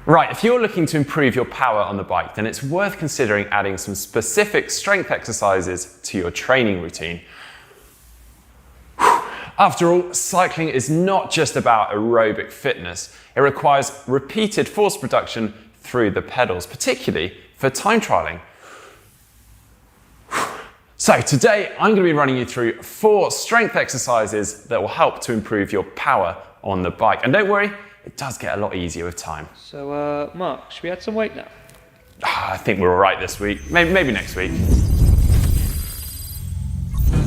Right, if you're looking to improve your power on the bike, then it's worth considering adding some specific strength exercises to your training routine. After all, cycling is not just about aerobic fitness. It requires repeated force production through the pedals, particularly for time trialing. So today, I'm going to be running you through 4 strength exercises that will help to improve your power on the bike. And don't worry, it does get a lot easier with time. So, Mark, should we add some weight now? I think we're all right this week. Maybe next week.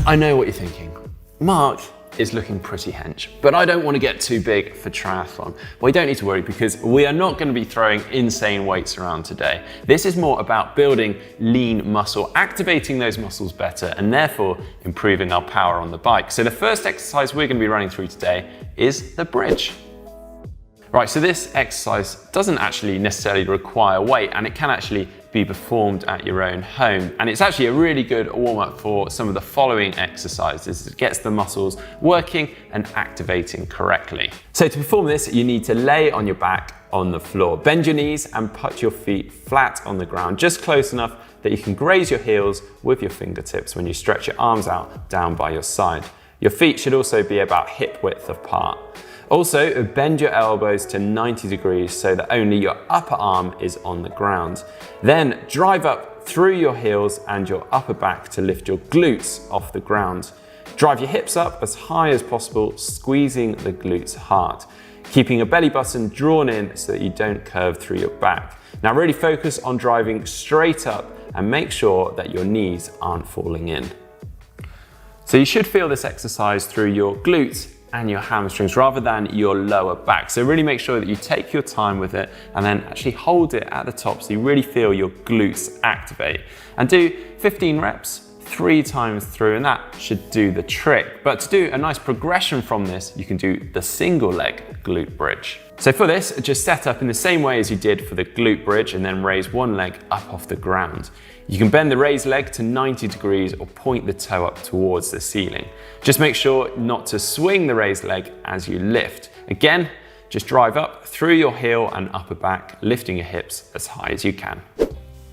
I know what you're thinking. Mark is looking pretty hench, but I don't want to get too big for triathlon. Well, you don't need to worry because we are not going to be throwing insane weights around today. This is more about building lean muscle, activating those muscles better, and therefore improving our power on the bike. So the first exercise we're going to be running through today is the bridge. Right, so this exercise doesn't actually necessarily require weight, and it can actually be performed at your own home. And it's actually a really good warm-up for some of the following exercises. It gets the muscles working and activating correctly. So to perform this, you need to lay on your back on the floor. Bend your knees and put your feet flat on the ground, just close enough that you can graze your heels with your fingertips when you stretch your arms out down by your side. Your feet should also be about hip width apart. Also, bend your elbows to 90 degrees so that only your upper arm is on the ground. Then drive up through your heels and your upper back to lift your glutes off the ground. Drive your hips up as high as possible, squeezing the glutes hard, keeping your belly button drawn in so that you don't curve through your back. Now really focus on driving straight up and make sure that your knees aren't falling in. So you should feel this exercise through your glutes and your hamstrings rather than your lower back. So really make sure that you take your time with it and then actually hold it at the top so you really feel your glutes activate. And do 15 reps 3 times through, and that should do the trick. But to do a nice progression from this, you can do the single leg glute bridge. So for this, just set up in the same way as you did for the glute bridge and then raise one leg up off the ground. You can bend the raised leg to 90 degrees or point the toe up towards the ceiling. Just make sure not to swing the raised leg as you lift. Again, just drive up through your heel and upper back, lifting your hips as high as you can.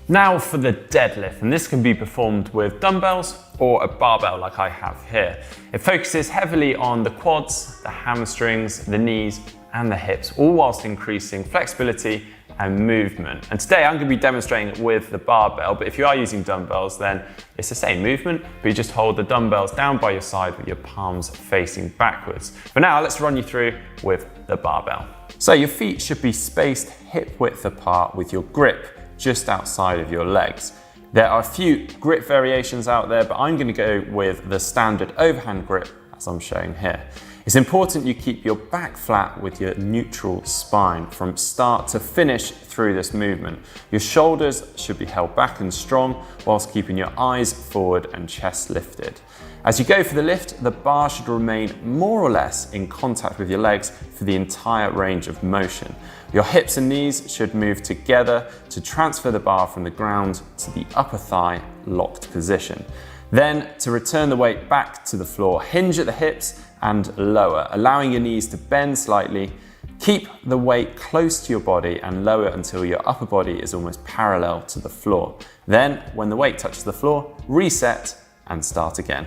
Now for the deadlift, and this can be performed with dumbbells or a barbell like I have here. It focuses heavily on the quads, the hamstrings, the knees, and the hips, all whilst increasing flexibility and movement. And today I'm going to be demonstrating it with the barbell, but if you are using dumbbells, then it's the same movement, but you just hold the dumbbells down by your side with your palms facing backwards. For now, let's run you through with the barbell. So your feet should be spaced hip width apart with your grip just outside of your legs. There are a few grip variations out there, but I'm going to go with the standard overhand grip as I'm showing here. It's important you keep your back flat with your neutral spine from start to finish through this movement. Your shoulders should be held back and strong whilst keeping your eyes forward and chest lifted. As you go for the lift, the bar should remain more or less in contact with your legs for the entire range of motion. Your hips and knees should move together to transfer the bar from the ground to the upper thigh locked position. Then, to return the weight back to the floor, hinge at the hips and lower, allowing your knees to bend slightly. Keep the weight close to your body and lower until your upper body is almost parallel to the floor. Then, when the weight touches the floor, reset and start again.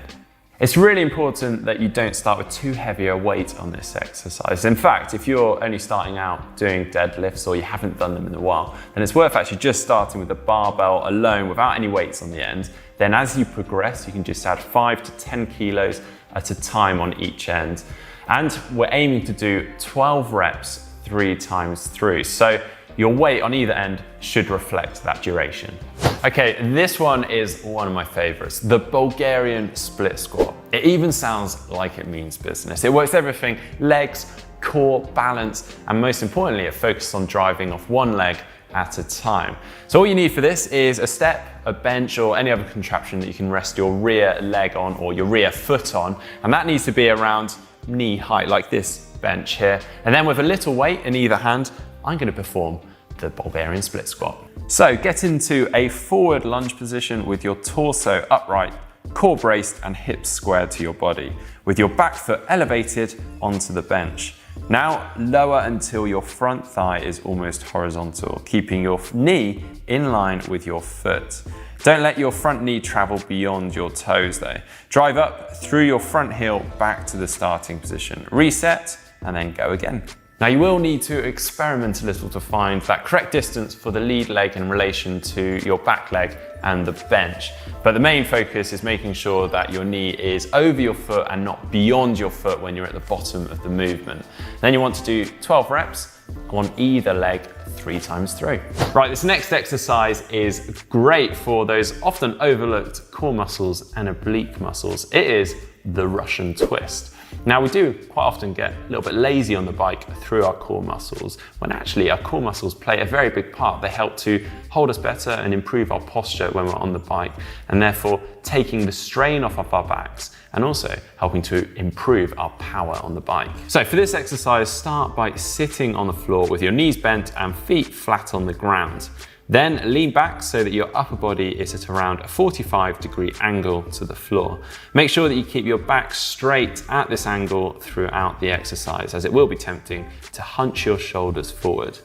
It's really important that you don't start with too heavy a weight on this exercise. In fact, if you're only starting out doing deadlifts or you haven't done them in a while, then it's worth actually just starting with the barbell alone without any weights on the end. Then as you progress, you can just add 5 to 10 kilos at a time on each end. And we're aiming to do 12 reps 3 times through. So your weight on either end should reflect that duration. Okay, this one is one of my favorites, the Bulgarian split squat. It even sounds like it means business. It works everything: legs, core, balance, and most importantly, it focuses on driving off one leg at a time. So all you need for this is a step, a bench, or any other contraption that you can rest your rear leg on or your rear foot on, and that needs to be around knee height, like this bench here. And then with a little weight in either hand, I'm going to perform the Bulgarian split squat. So get into a forward lunge position with your torso upright, core braced and hips squared to your body, with your back foot elevated onto the bench. Now lower until your front thigh is almost horizontal, keeping your knee in line with your foot. Don't let your front knee travel beyond your toes though. Drive up through your front heel back to the starting position. Reset and then go again. Now you will need to experiment a little to find that correct distance for the lead leg in relation to your back leg and the bench. But the main focus is making sure that your knee is over your foot and not beyond your foot when you're at the bottom of the movement. Then you want to do 12 reps on either leg 3 times through. Right, this next exercise is great for those often overlooked core muscles and oblique muscles. It is the Russian twist. Now we do quite often get a little bit lazy on the bike through our core muscles, when actually our core muscles play a very big part. They help to hold us better and improve our posture when we're on the bike, and therefore taking the strain off of our backs and also helping to improve our power on the bike. So for this exercise, start by sitting on the floor with your knees bent and feet flat on the ground. Then lean back so that your upper body is at around a 45-degree angle to the floor. Make sure that you keep your back straight at this angle throughout the exercise, as it will be tempting to hunch your shoulders forward.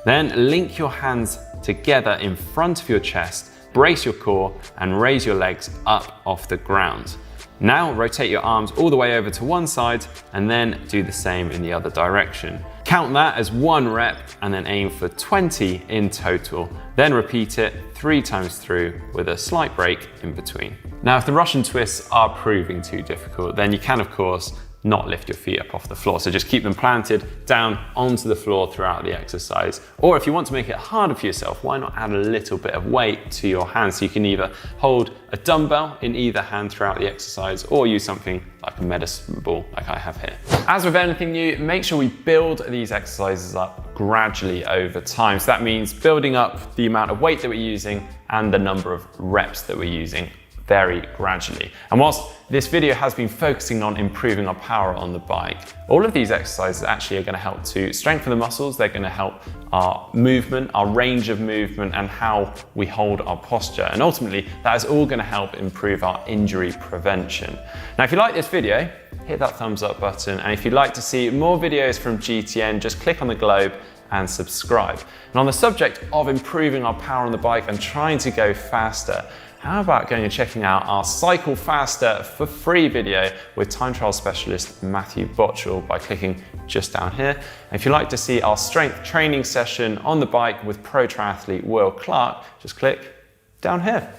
Then link your hands together in front of your chest, brace your core and raise your legs up off the ground. Now rotate your arms all the way over to one side and then do the same in the other direction. Count that as 1 rep and then aim for 20 in total. Then repeat it 3 times through with a slight break in between. Now, if the Russian twists are proving too difficult, then you can of course not lift your feet up off the floor. So just keep them planted down onto the floor throughout the exercise. Or if you want to make it harder for yourself, why not add a little bit of weight to your hands? So you can either hold a dumbbell in either hand throughout the exercise or use something like a medicine ball like I have here. As with anything new, make sure we build these exercises up gradually over time. So that means building up the amount of weight that we're using and the number of reps that we're using very gradually. And whilst this video has been focusing on improving our power on the bike, all of these exercises actually are going to help to strengthen the muscles. They're going to help our movement, our range of movement, and how we hold our posture. And ultimately, that is all going to help improve our injury prevention. Now, if you like this video, hit that thumbs up button. And if you'd like to see more videos from GTN, just click on the globe and subscribe. And on the subject of improving our power on the bike and trying to go faster, how about going and checking out our Cycle Faster for free video with time trial specialist Matthew Botchell by clicking just down here. And if you'd like to see our strength training session on the bike with pro triathlete Will Clark, just click down here.